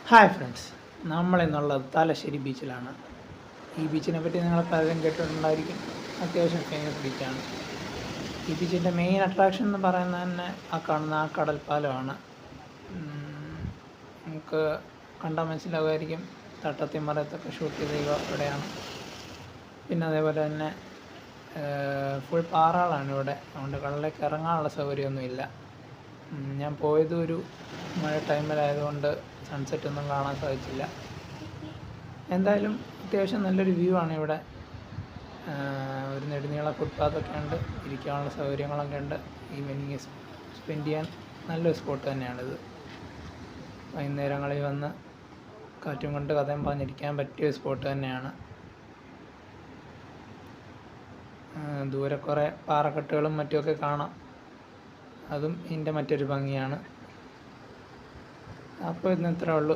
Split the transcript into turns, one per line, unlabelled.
Hi friends, നമ്മളിന്നുള്ളത് തലശ്ശേരി ബീച്ചിലാണ്. ഈ ബീച്ചിനെ പറ്റി നിങ്ങൾ പലരും കേട്ടിട്ടുണ്ടായിരിക്കും. അത്യാവശ്യം ഫേമസ് ബീച്ചാണ്. ഈ ബീച്ചിൻ്റെ മെയിൻ അട്രാക്ഷൻ എന്ന് പറയുന്നത് തന്നെ ആ കാണുന്ന ആ കടൽപ്പാലമാണ്. നമുക്ക് കണ്ടാൽ മനസ്സിലാവുമായിരിക്കും, തട്ടത്തിമറയത്തൊക്കെ ഷൂട്ട് ചെയ്ത ഇവിടെയാണ്. പിന്നെ അതേപോലെ തന്നെ ഫുൾ പാറകളാണ് ഇവിടെ, അതുകൊണ്ട് കടലിലേക്ക് ഇറങ്ങാനുള്ള സൗകര്യമൊന്നുമില്ല. ഞാൻ പോയത് ഒരു മഴ ടൈമിലായതുകൊണ്ട് സൺസെറ്റ് ഒന്നും കാണാൻ സാധിച്ചില്ല. എന്തായാലും അത്യാവശ്യം നല്ലൊരു വ്യൂ ആണ് ഇവിടെ. ഒരു നെടുനീള ഫുട്പാത്തൊക്കെ ഉണ്ട്, ഇരിക്കാനുള്ള സൗകര്യങ്ങളൊക്കെ ഉണ്ട്. ഈവനിങ് സ്പെൻഡ് ചെയ്യാൻ നല്ലൊരു സ്പോട്ട് തന്നെയാണിത്. വൈകുന്നേരങ്ങളിൽ വന്ന് കാറ്റും കൊണ്ട് കഥയും പറഞ്ഞിരിക്കാൻ പറ്റിയ സ്പോട്ട് തന്നെയാണ്. ദൂരെ കുറേ പാറക്കെട്ടുകളും മറ്റുമൊക്കെ കാണാം, അതും ഇതിൻ്റെ മറ്റൊരു ഭംഗിയാണ്. അപ്പോൾ ഇന്ന് ഇത്രേ ഉള്ളൂ.